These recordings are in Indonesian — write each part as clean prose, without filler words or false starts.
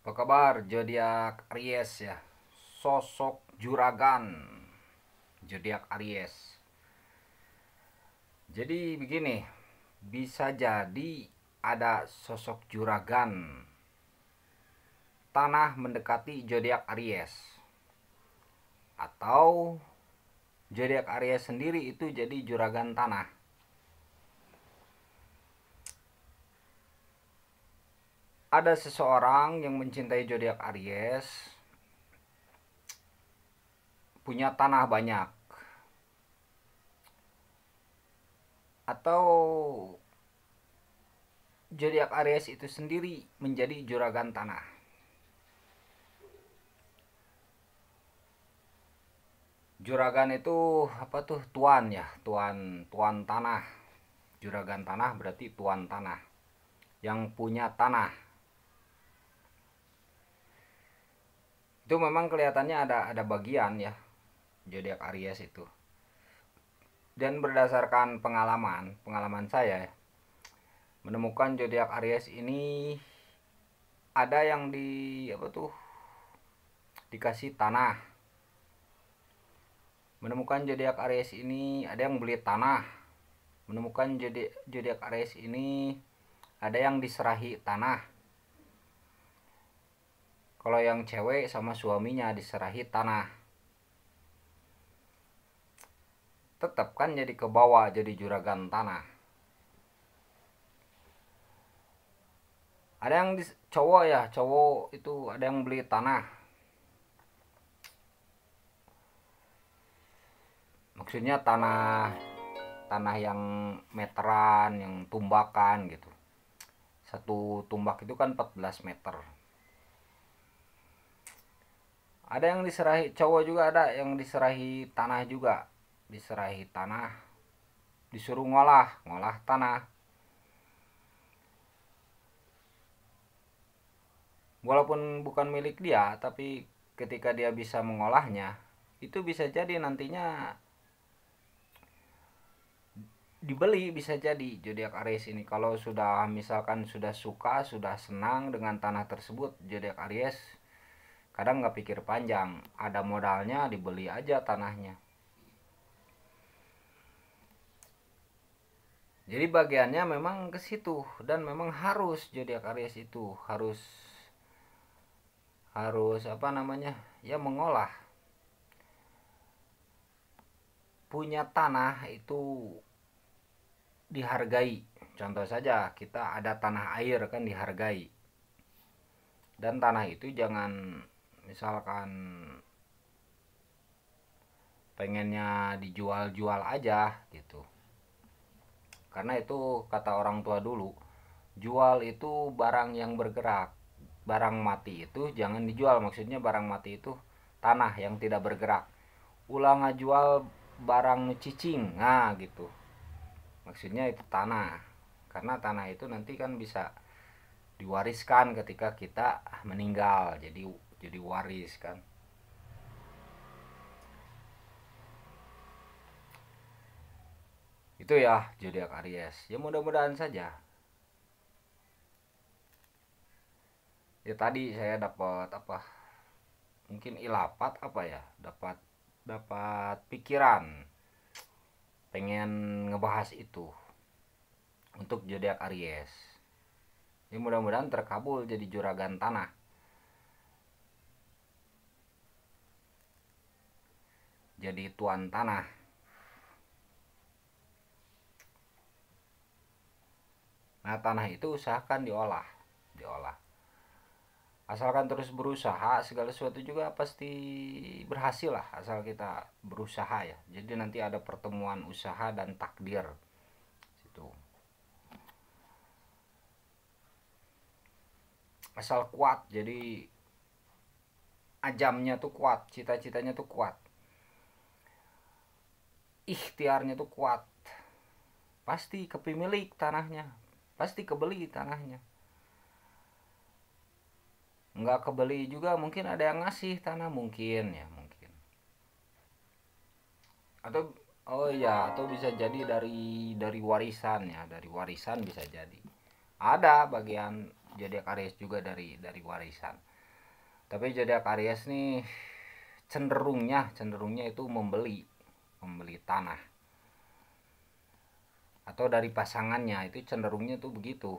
Apa kabar zodiak Aries ya? Sosok juragan zodiak Aries. Jadi begini, bisa jadi ada sosok juragan tanah mendekati zodiak Aries, atau zodiak Aries sendiri itu jadi juragan tanah. Ada seseorang yang mencintai zodiak Aries, punya tanah banyak, atau zodiak Aries itu sendiri menjadi juragan tanah. Juragan itu apa tuh? Tuan ya, tuan tanah. Juragan tanah berarti tuan tanah yang punya tanah. Itu memang kelihatannya ada bagian ya zodiak Aries itu. Dan berdasarkan pengalaman saya ya, menemukan zodiak Aries ini ada yang di apa tuh? Dikasih tanah. Menemukan zodiak Aries ini ada yang beli tanah. Menemukan zodiak Aries ini ada yang diserahi tanah. Kalau yang cewek sama suaminya diserahi tanah, tetap kan jadi ke bawah, jadi juragan tanah. Ada yang cowok ya, cowok itu ada yang beli tanah. Maksudnya tanah tanah yang meteran, yang tumbakan gitu. Satu tumbak itu kan 14 meter. Ada yang diserahi cowok juga, ada yang diserahi tanah juga. Diserahi tanah, disuruh ngolah tanah. Walaupun bukan milik dia, tapi ketika dia bisa mengolahnya, itu bisa jadi nantinya dibeli, bisa jadi zodiak Aries ini. Kalau sudah misalkan sudah suka, sudah senang dengan tanah tersebut, zodiak Aries kadang nggak pikir panjang, ada modalnya dibeli aja tanahnya. Jadi bagiannya memang ke situ, dan memang harus zodiak Aries itu harus harus apa namanya ya, mengolah. Punya tanah itu dihargai. Contoh saja, kita ada tanah air kan dihargai. Dan tanah itu jangan misalkan pengennya dijual-jual aja gitu. Karena itu kata orang tua dulu, jual itu barang yang bergerak. Barang mati itu jangan dijual. Maksudnya barang mati itu tanah yang tidak bergerak. Ulang jual barang cicing, nah gitu. Maksudnya itu tanah. Karena tanah itu nanti kan bisa diwariskan ketika kita meninggal, jadi waris kan. Itu ya zodiak Aries. Ya mudah-mudahan saja. Ya tadi saya dapat apa? Mungkin ilapat apa ya? Dapat pikiran. Pengen ngebahas itu untuk zodiak Aries. Ya mudah-mudahan terkabul jadi juragan tanah. Jadi tuan tanah. Nah, tanah itu usahakan diolah. Asalkan terus berusaha, segala sesuatu juga pasti berhasil lah, asal kita berusaha ya. Jadi nanti ada pertemuan usaha dan takdir situ. Asal kuat, jadi ajamnya tuh kuat, cita-citanya tuh kuat, ikhtiarnya tuh kuat, pasti kepemilik tanahnya, pasti kebeli tanahnya. Nggak kebeli juga mungkin ada yang ngasih tanah, mungkin ya, mungkin. Atau oh ya, atau bisa jadi dari warisan ya, dari warisan bisa jadi. Ada bagian zodiak Aries juga dari warisan. Tapi zodiak Aries nih cenderungnya itu membeli tanah, atau dari pasangannya itu cenderungnya tuh begitu.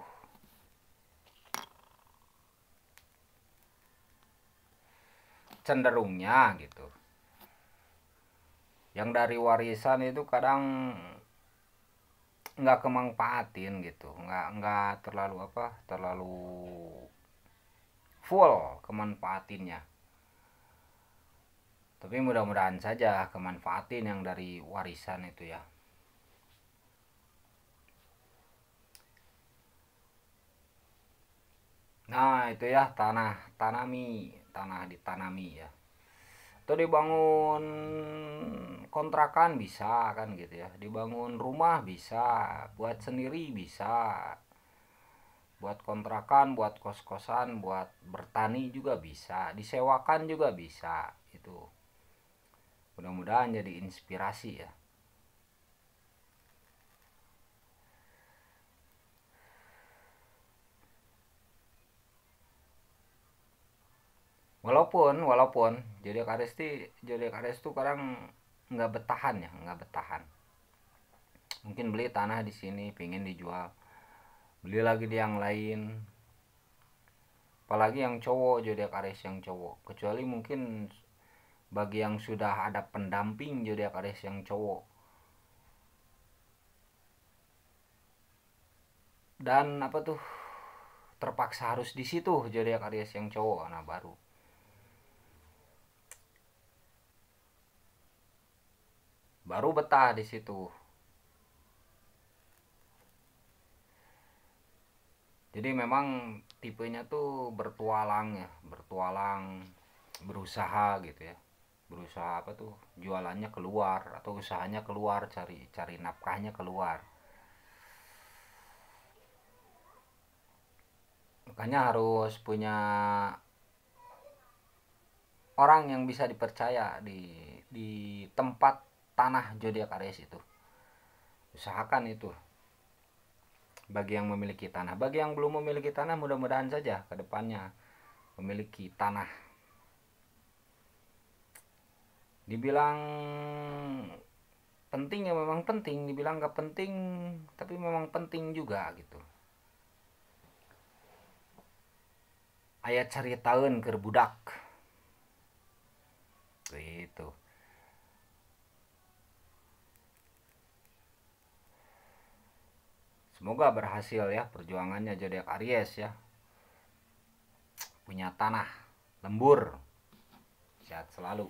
Cenderungnya gitu. Yang dari warisan itu kadang nggak kemanfaatin gitu, nggak terlalu terlalu full kemanfaatinnya. Tapi mudah-mudahan saja kemanfaatin yang dari warisan itu ya. Nah itu ya, tanah ditanami ya. Atau dibangun kontrakan bisa kan gitu ya, dibangun rumah bisa, buat sendiri bisa, buat kontrakan, buat kos-kosan, buat bertani juga bisa, disewakan juga bisa. Itu mudah-mudahan jadi inspirasi ya. Walaupun zodiak Aries tuh kadang nggak betahan ya, nggak betahan. Mungkin beli tanah di sini pingin dijual, beli lagi di yang lain. Apalagi yang cowok, zodiak Aries yang cowok, kecuali mungkin bagi yang sudah ada pendamping zodiak Aries yang cowok, dan terpaksa harus di situ zodiak Aries yang cowok, nah baru betah di situ. Jadi memang tipenya tuh bertualang ya, bertualang, berusaha gitu ya. Berusaha jualannya keluar atau usahanya keluar, cari cari nafkahnya keluar. Makanya harus punya orang yang bisa dipercaya di tempat tanah zodiak Aries itu. Usahakan itu bagi yang memiliki tanah. Bagi yang belum memiliki tanah, mudah-mudahan saja ke depannya memiliki tanah. Dibilang penting ya memang penting, dibilang gak penting tapi memang penting juga gitu. Ayat cari tahun ke budak gitu. Semoga berhasil ya perjuangannya zodiak Aries ya. Punya tanah, lembur, sehat selalu.